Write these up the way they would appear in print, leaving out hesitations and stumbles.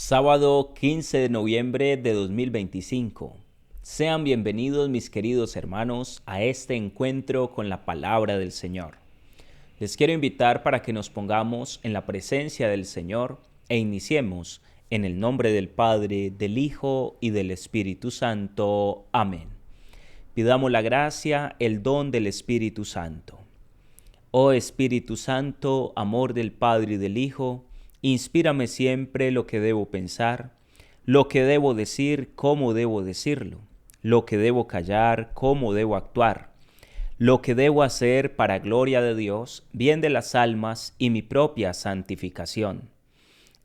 Sábado 15 de noviembre de 2025. Sean bienvenidos mis queridos hermanos a este encuentro con la palabra del Señor. Les quiero invitar para que nos pongamos en la presencia del Señor e iniciemos en el nombre del Padre, del Hijo y del Espíritu Santo. Amén. Pidamos la gracia, el don del Espíritu Santo. Oh Espíritu Santo, amor del Padre y del Hijo, inspírame siempre lo que debo pensar, lo que debo decir, cómo debo decirlo, lo que debo callar, cómo debo actuar, lo que debo hacer para gloria de Dios, bien de las almas y mi propia santificación.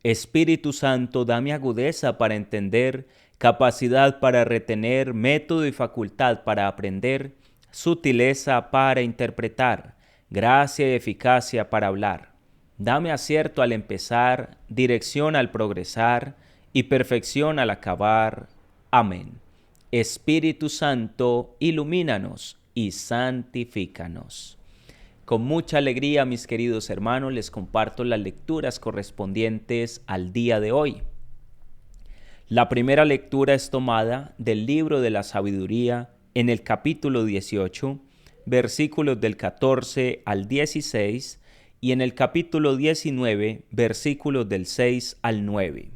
Espíritu Santo, dame agudeza para entender, capacidad para retener, método y facultad para aprender, sutileza para interpretar, gracia y eficacia para hablar. Dame acierto al empezar, dirección al progresar y perfección al acabar. Amén. Espíritu Santo, ilumínanos y santifícanos. Con mucha alegría, mis queridos hermanos, les comparto las lecturas correspondientes al día de hoy. La primera lectura es tomada del libro de la sabiduría en el capítulo 18, versículos del 14 al 16, y en el capítulo 19, versículos del 6 al 9.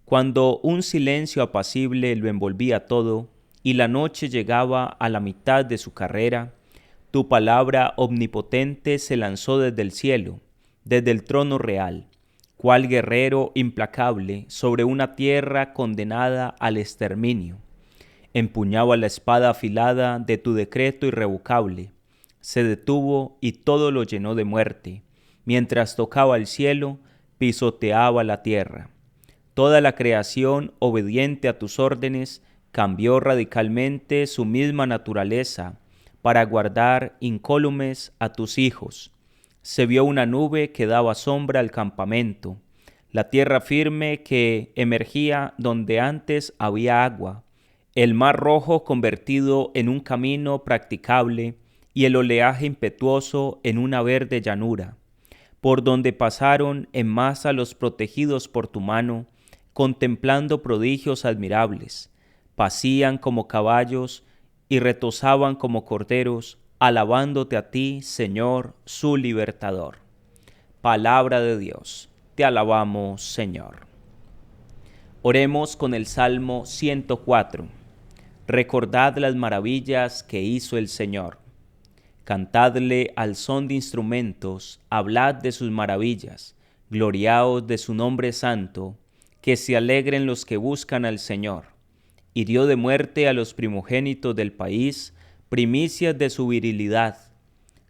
Cuando un silencio apacible lo envolvía todo, y la noche llegaba a la mitad de su carrera, tu palabra omnipotente se lanzó desde el cielo, desde el trono real, cual guerrero implacable sobre una tierra condenada al exterminio. Empuñaba la espada afilada de tu decreto irrevocable. Se detuvo y todo lo llenó de muerte. Mientras tocaba el cielo, pisoteaba la tierra. Toda la creación, obediente a tus órdenes, cambió radicalmente su misma naturaleza para guardar incólumes a tus hijos. Se vio una nube que daba sombra al campamento, la tierra firme que emergía donde antes había agua, el mar rojo convertido en un camino practicable y el oleaje impetuoso en una verde llanura, por donde pasaron en masa los protegidos por tu mano, contemplando prodigios admirables. Pacían como caballos y retozaban como corderos, alabándote a ti, Señor, su libertador. Palabra de Dios, te alabamos, Señor. Oremos con el Salmo 104. Recordad las maravillas que hizo el Señor. Cantadle al son de instrumentos, hablad de sus maravillas, gloriaos de su nombre santo, que se alegren los que buscan al Señor. Hirió de muerte a los primogénitos del país, primicias de su virilidad.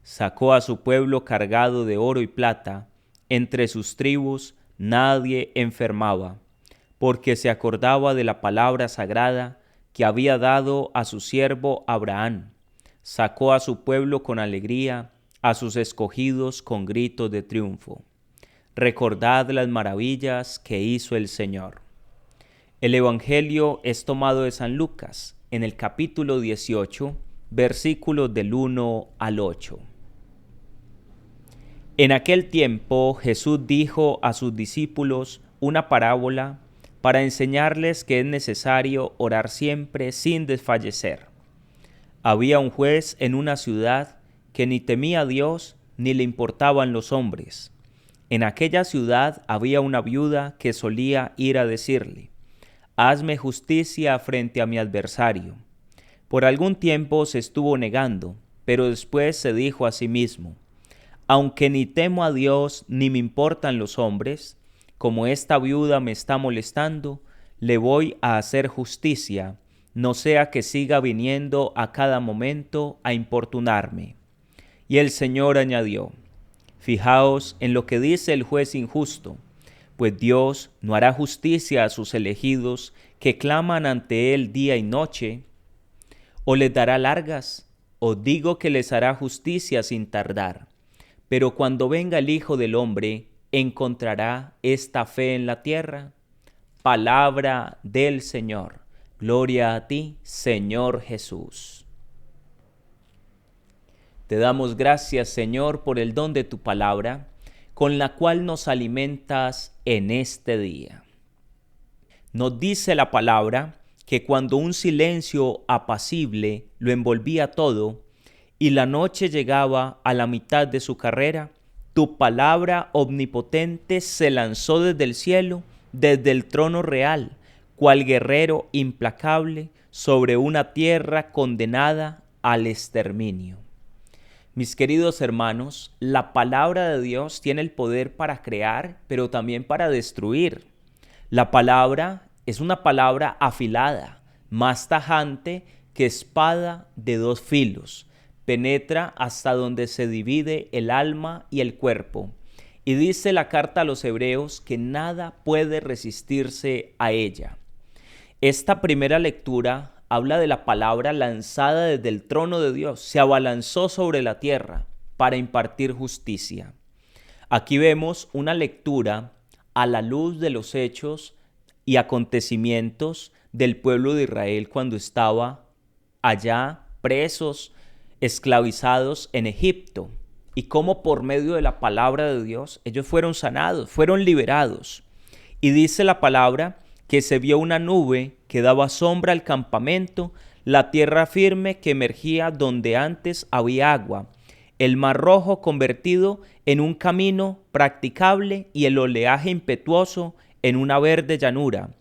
Sacó a su pueblo cargado de oro y plata, entre sus tribus nadie enfermaba, porque se acordaba de la palabra sagrada que había dado a su siervo Abraham. Sacó a su pueblo con alegría, a sus escogidos con gritos de triunfo. Recordad las maravillas que hizo el Señor. El Evangelio es tomado de San Lucas, en el capítulo 18, versículos del 1 al 8. En aquel tiempo Jesús dijo a sus discípulos una parábola para enseñarles que es necesario orar siempre sin desfallecer. Había un juez en una ciudad que ni temía a Dios ni le importaban los hombres. En aquella ciudad había una viuda que solía ir a decirle: «Hazme justicia frente a mi adversario». Por algún tiempo se estuvo negando, pero después se dijo a sí mismo: «Aunque ni temo a Dios ni me importan los hombres, como esta viuda me está molestando, le voy a hacer justicia, no sea que siga viniendo a cada momento a importunarme». Y el Señor añadió: «Fijaos en lo que dice el juez injusto, pues Dios no hará justicia a sus elegidos que claman ante Él día y noche. ¿O les dará largas? Os digo que les hará justicia sin tardar. Pero cuando venga el Hijo del Hombre, ¿encontrará esta fe en la tierra?». Palabra del Señor. Gloria a ti, Señor Jesús. Te damos gracias, Señor, por el don de tu palabra, con la cual nos alimentas en este día. Nos dice la palabra que cuando un silencio apacible lo envolvía todo y la noche llegaba a la mitad de su carrera, tu palabra omnipotente se lanzó desde el cielo, desde el trono real, cual guerrero implacable sobre una tierra condenada al exterminio. Mis queridos hermanos, la palabra de Dios tiene el poder para crear, pero también para destruir. La palabra es una palabra afilada, más tajante que espada de dos filos. Penetra hasta donde se divide el alma y el cuerpo. Y dice la carta a los hebreos que nada puede resistirse a ella. Esta primera lectura habla de la palabra lanzada desde el trono de Dios. Se abalanzó sobre la tierra para impartir justicia. Aquí vemos una lectura a la luz de los hechos y acontecimientos del pueblo de Israel cuando estaba allá presos, esclavizados en Egipto, y cómo por medio de la palabra de Dios ellos fueron sanados, fueron liberados. Y dice la palabra que se vio una nube que daba sombra al campamento, la tierra firme que emergía donde antes había agua, el mar Rojo convertido en un camino practicable y el oleaje impetuoso en una verde llanura,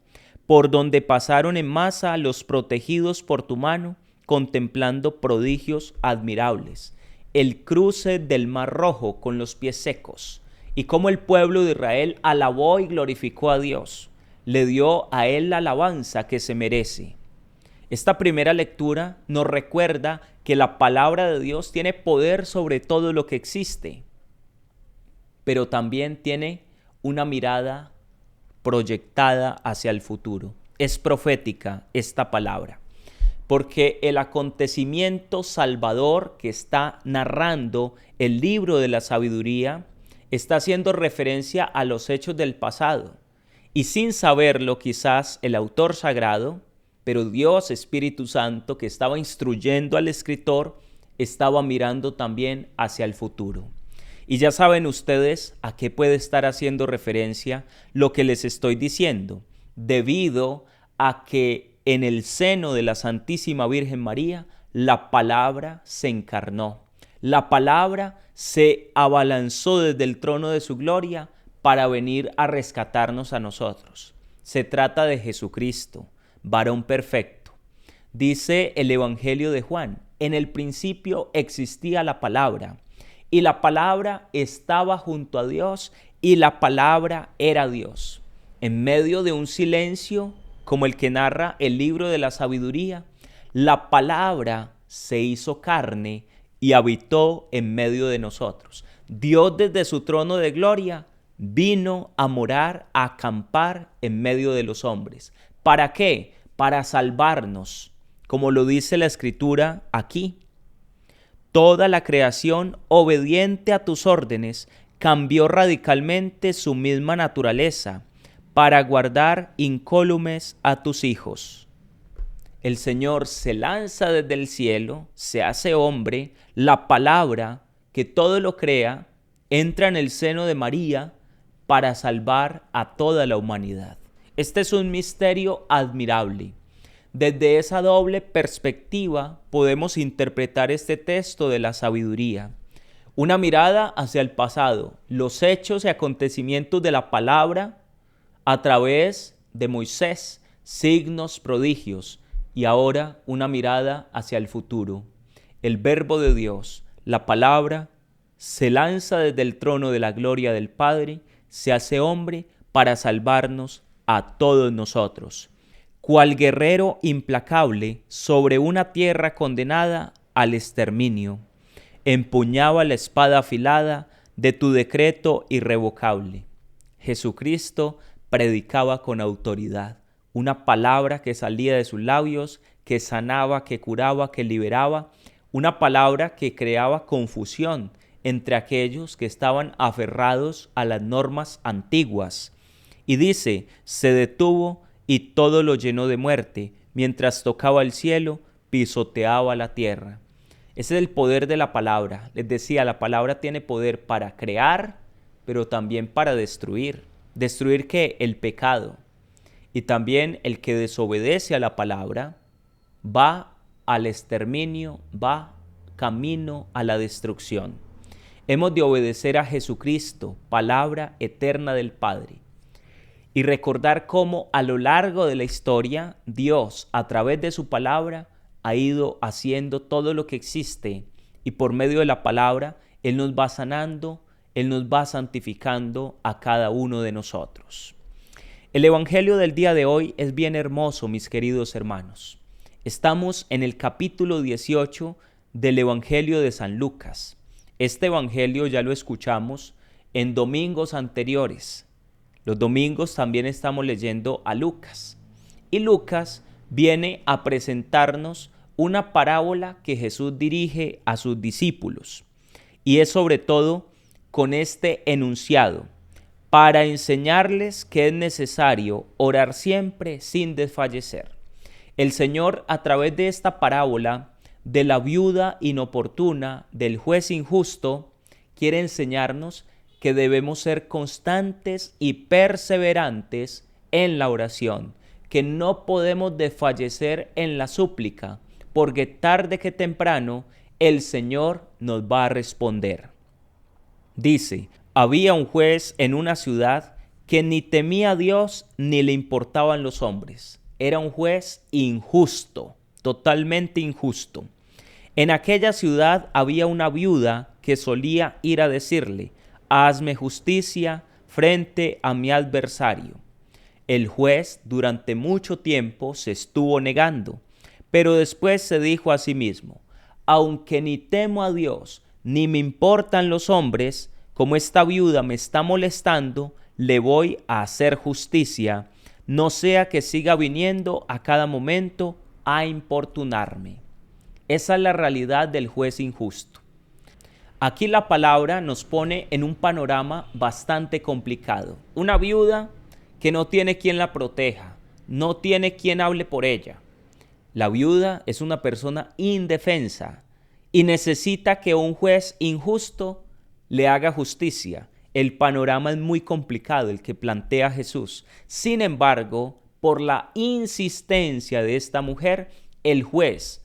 por donde pasaron en masa los protegidos por tu mano, contemplando prodigios admirables. El cruce del mar Rojo con los pies secos, y cómo el pueblo de Israel alabó y glorificó a Dios. Le dio a él la alabanza que se merece. Esta primera lectura nos recuerda que la palabra de Dios tiene poder sobre todo lo que existe, pero también tiene una mirada proyectada hacia el futuro. Es profética esta palabra, porque el acontecimiento salvador que está narrando el libro de la sabiduría está haciendo referencia a los hechos del pasado. Y sin saberlo quizás el autor sagrado, pero Dios Espíritu Santo que estaba instruyendo al escritor, estaba mirando también hacia el futuro. Y ya saben ustedes a qué puede estar haciendo referencia lo que les estoy diciendo, debido a que en el seno de la Santísima Virgen María, la palabra se encarnó. La palabra se abalanzó desde el trono de su gloria para venir a rescatarnos a nosotros. Se trata de Jesucristo, varón perfecto. Dice el Evangelio de Juan, en el principio existía la palabra, y la palabra estaba junto a Dios, y la palabra era Dios. En medio de un silencio, como el que narra el libro de la sabiduría, la palabra se hizo carne y habitó en medio de nosotros. Dios desde su trono de gloria vino a morar, a acampar en medio de los hombres. ¿Para qué? Para salvarnos, como lo dice la Escritura aquí. Toda la creación, obediente a tus órdenes, cambió radicalmente su misma naturaleza para guardar incólumes a tus hijos. El Señor se lanza desde el cielo, se hace hombre, la palabra que todo lo crea, entra en el seno de María para salvar a toda la humanidad. Este es un misterio admirable. Desde esa doble perspectiva podemos interpretar este texto de la sabiduría. Una mirada hacia el pasado, los hechos y acontecimientos de la palabra a través de Moisés, signos, prodigios, y ahora una mirada hacia el futuro. El Verbo de Dios, la palabra, se lanza desde el trono de la gloria del Padre, se hace hombre para salvarnos a todos nosotros. Cual guerrero implacable sobre una tierra condenada al exterminio, empuñaba la espada afilada de tu decreto irrevocable. Jesucristo predicaba con autoridad, una palabra que salía de sus labios, que sanaba, que curaba, que liberaba, una palabra que creaba confusión entre aquellos que estaban aferrados a las normas antiguas. Y dice, se detuvo y todo lo llenó de muerte, mientras tocaba el cielo, pisoteaba la tierra. Ese es el poder de la palabra. Les decía, la palabra tiene poder para crear, pero también para destruir. ¿Destruir qué? El pecado. Y también el que desobedece a la palabra va al exterminio, va camino a la destrucción. Hemos de obedecer a Jesucristo, palabra eterna del Padre, y recordar cómo a lo largo de la historia Dios, a través de su palabra, ha ido haciendo todo lo que existe, y por medio de la palabra Él nos va sanando, Él nos va santificando a cada uno de nosotros. El Evangelio del día de hoy es bien hermoso, mis queridos hermanos. Estamos en el capítulo 18 del Evangelio de San Lucas. Este Evangelio ya lo escuchamos en domingos anteriores. Los domingos también estamos leyendo a Lucas. Y Lucas viene a presentarnos una parábola que Jesús dirige a sus discípulos. Y es sobre todo con este enunciado: para enseñarles que es necesario orar siempre sin desfallecer. El Señor, a través de esta parábola de la viuda inoportuna, del juez injusto, quiere enseñarnos que debemos ser constantes y perseverantes en la oración, que no podemos desfallecer en la súplica, porque tarde que temprano el Señor nos va a responder. Dice: había un juez en una ciudad que ni temía a Dios ni le importaban los hombres. Era un juez injusto, totalmente injusto. En aquella ciudad había una viuda que solía ir a decirle: hazme justicia frente a mi adversario. El juez durante mucho tiempo se estuvo negando, pero después se dijo a sí mismo: aunque ni temo a Dios ni me importan los hombres, como esta viuda me está molestando, le voy a hacer justicia, no sea que siga viniendo a cada momento a importunarme. Esa es la realidad del juez injusto. Aquí la palabra nos pone en un panorama bastante complicado. Una viuda que no tiene quien la proteja, no tiene quien hable por ella. La viuda es una persona indefensa y necesita que un juez injusto le haga justicia. El panorama es muy complicado el que plantea Jesús. Sin embargo, por la insistencia de esta mujer, el juez,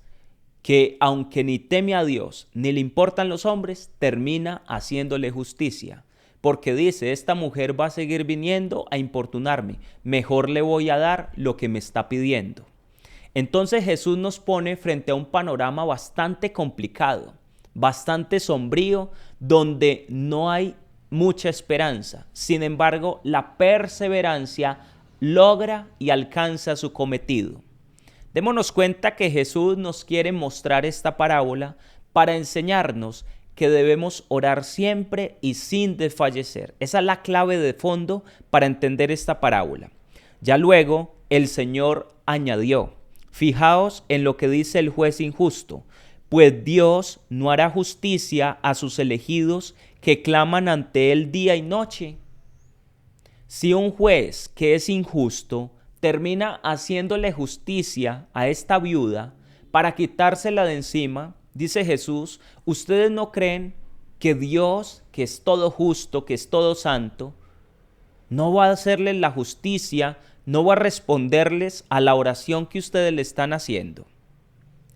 que aunque ni teme a Dios ni le importan los hombres, termina haciéndole justicia. Porque dice: esta mujer va a seguir viniendo a importunarme, mejor le voy a dar lo que me está pidiendo. Entonces Jesús nos pone frente a un panorama bastante complicado, bastante sombrío, donde no hay mucha esperanza. Sin embargo, la perseverancia logra y alcanza su cometido. Démonos cuenta que Jesús nos quiere mostrar esta parábola para enseñarnos que debemos orar siempre y sin desfallecer. Esa es la clave de fondo para entender esta parábola. Ya luego el Señor añadió: fijaos en lo que dice el juez injusto, pues Dios no hará justicia a sus elegidos que claman ante Él día y noche. Si un juez que es injusto termina haciéndole justicia a esta viuda para quitársela de encima, dice Jesús, ¿ustedes no creen que Dios, que es todo justo, que es todo santo, no va a hacerles la justicia, no va a responderles a la oración que ustedes le están haciendo?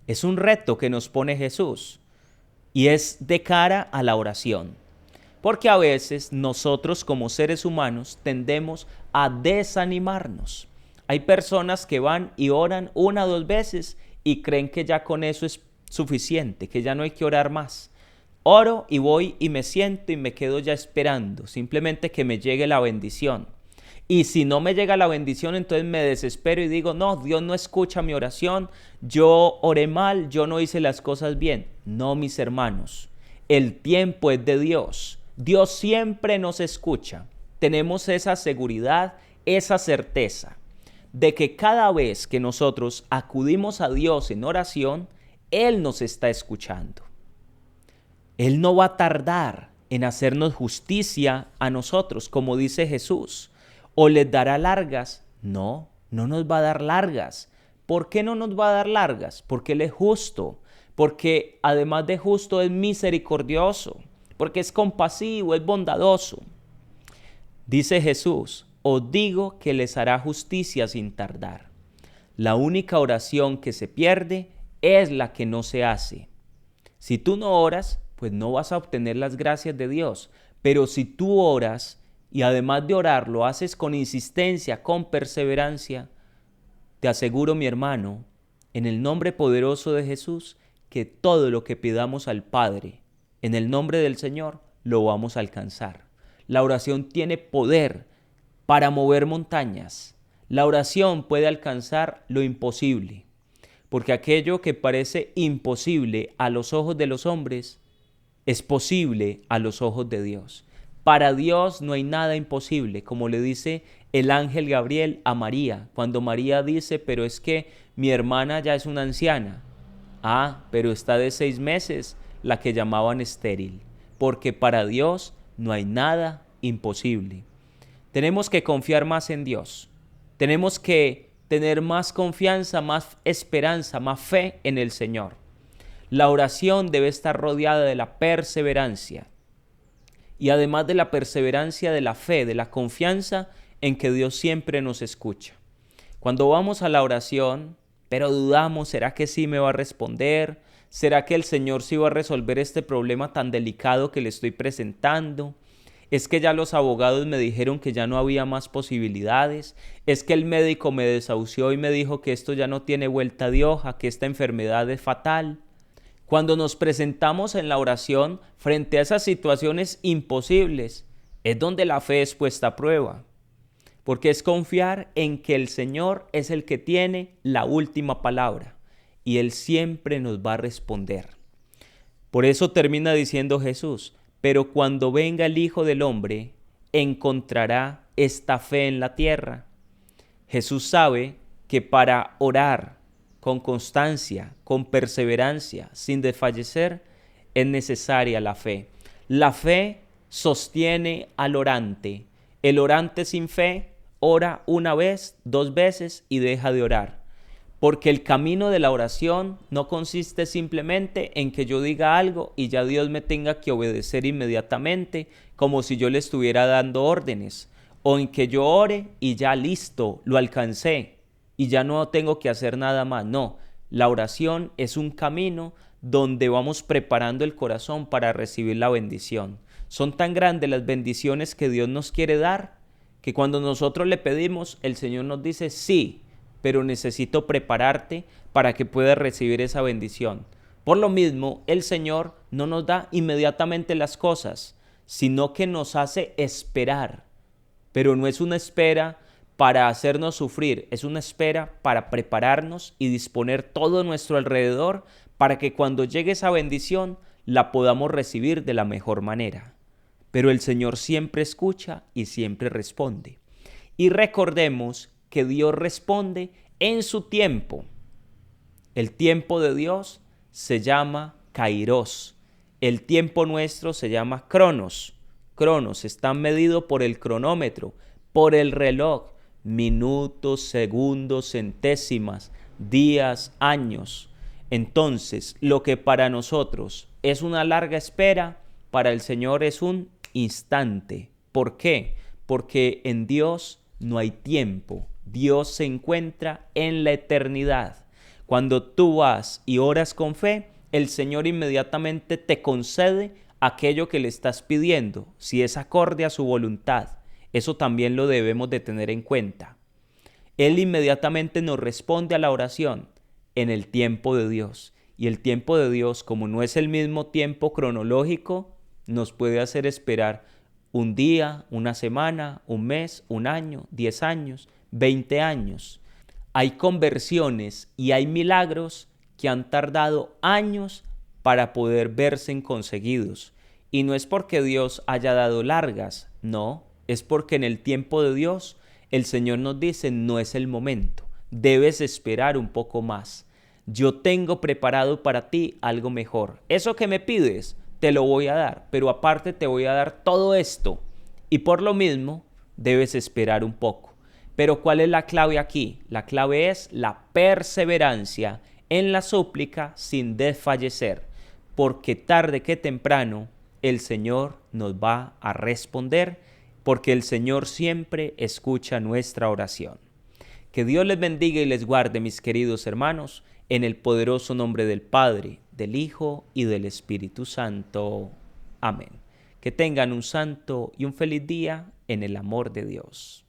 Es un reto que nos pone Jesús y es de cara a la oración. Porque a veces nosotros como seres humanos tendemos a desanimarnos. Hay personas que van y oran 1 o 2 veces y creen que ya con eso es suficiente, que ya no hay que orar más. Oro y voy y me siento y me quedo ya esperando, simplemente que me llegue la bendición. Y si no me llega la bendición, entonces me desespero y digo: no, Dios no escucha mi oración, yo oré mal, yo no hice las cosas bien. No, mis hermanos, el tiempo es de Dios. Dios siempre nos escucha. Tenemos esa seguridad, esa certeza de que cada vez que nosotros acudimos a Dios en oración, Él nos está escuchando. Él no va a tardar en hacernos justicia a nosotros, como dice Jesús. ¿O les dará largas? No, no nos va a dar largas. ¿Por qué no nos va a dar largas? Porque Él es justo, porque además de justo es misericordioso, porque es compasivo, es bondadoso. Dice Jesús: os digo que les hará justicia sin tardar. La única oración que se pierde es la que no se hace. Si tú no oras, pues no vas a obtener las gracias de Dios. Pero si tú oras y además de orar lo haces con insistencia, con perseverancia, te aseguro, mi hermano, en el nombre poderoso de Jesús, que todo lo que pidamos al Padre, en el nombre del Señor, lo vamos a alcanzar. La oración tiene poder para mover montañas. La oración puede alcanzar lo imposible, porque aquello que parece imposible a los ojos de los hombres es posible a los ojos de Dios. Para Dios no hay nada imposible, como le dice el ángel Gabriel a María, cuando María dice, pero es que mi hermana ya es una anciana. Pero está de 6 meses, la que llamaban estéril, porque para Dios no hay nada imposible. Tenemos que confiar más en Dios. Tenemos que tener más confianza, más esperanza, más fe en el Señor. La oración debe estar rodeada de la perseverancia. Y además de la perseverancia, de la fe, de la confianza en que Dios siempre nos escucha. Cuando vamos a la oración, pero dudamos, ¿será que sí me va a responder? ¿Será que el Señor sí va a resolver este problema tan delicado que le estoy presentando? Es que ya los abogados me dijeron que ya no había más posibilidades. Es que el médico me desahució y me dijo que esto ya no tiene vuelta de hoja, que esta enfermedad es fatal. Cuando nos presentamos en la oración frente a esas situaciones imposibles, es donde la fe es puesta a prueba. Porque es confiar en que el Señor es el que tiene la última palabra y Él siempre nos va a responder. Por eso termina diciendo Jesús, pero cuando venga el Hijo del Hombre, ¿encontrará esta fe en la tierra? Jesús sabe que para orar con constancia, con perseverancia, sin desfallecer, es necesaria la fe. La fe sostiene al orante. El orante sin fe ora una vez, 2 veces y deja de orar. Porque el camino de la oración no consiste simplemente en que yo diga algo y ya Dios me tenga que obedecer inmediatamente, como si yo le estuviera dando órdenes, o en que yo ore y ya listo, lo alcancé y ya no tengo que hacer nada más. No, la oración es un camino donde vamos preparando el corazón para recibir la bendición. Son tan grandes las bendiciones que Dios nos quiere dar, que cuando nosotros le pedimos, el Señor nos dice, sí, pero necesito prepararte para que puedas recibir esa bendición. Por lo mismo, el Señor no nos da inmediatamente las cosas, sino que nos hace esperar. Pero no es una espera para hacernos sufrir, es una espera para prepararnos y disponer todo nuestro alrededor para que cuando llegue esa bendición la podamos recibir de la mejor manera. Pero el Señor siempre escucha y siempre responde. Y recordemos que Dios responde en su tiempo. El tiempo de Dios se llama Kairos. El tiempo nuestro se llama Cronos. Cronos está medido por el cronómetro, por el reloj, minutos, segundos, centésimas, días, años. Entonces, lo que para nosotros es una larga espera, para el Señor es un instante. ¿Por qué? Porque en Dios no hay tiempo. Dios se encuentra en la eternidad. Cuando tú vas y oras con fe, el Señor inmediatamente te concede aquello que le estás pidiendo, si es acorde a su voluntad. Eso también lo debemos de tener en cuenta. Él inmediatamente nos responde a la oración en el tiempo de Dios. Y el tiempo de Dios, como no es el mismo tiempo cronológico, nos puede hacer esperar un día, una semana, un mes, un año, 10 años, 20 años. Hay conversiones y hay milagros que han tardado años para poder verse conseguidos. Y no es porque Dios haya dado largas, no, es porque en el tiempo de Dios el Señor nos dice, no es el momento, debes esperar un poco más. Yo tengo preparado para ti algo mejor. Eso que me pides, te lo voy a dar, pero aparte te voy a dar todo esto. Y por lo mismo, debes esperar un poco. Pero ¿cuál es la clave aquí? La clave es la perseverancia en la súplica sin desfallecer, porque tarde que temprano el Señor nos va a responder, porque el Señor siempre escucha nuestra oración. Que Dios les bendiga y les guarde, mis queridos hermanos, en el poderoso nombre del Padre, del Hijo y del Espíritu Santo. Amén. Que tengan un santo y un feliz día en el amor de Dios.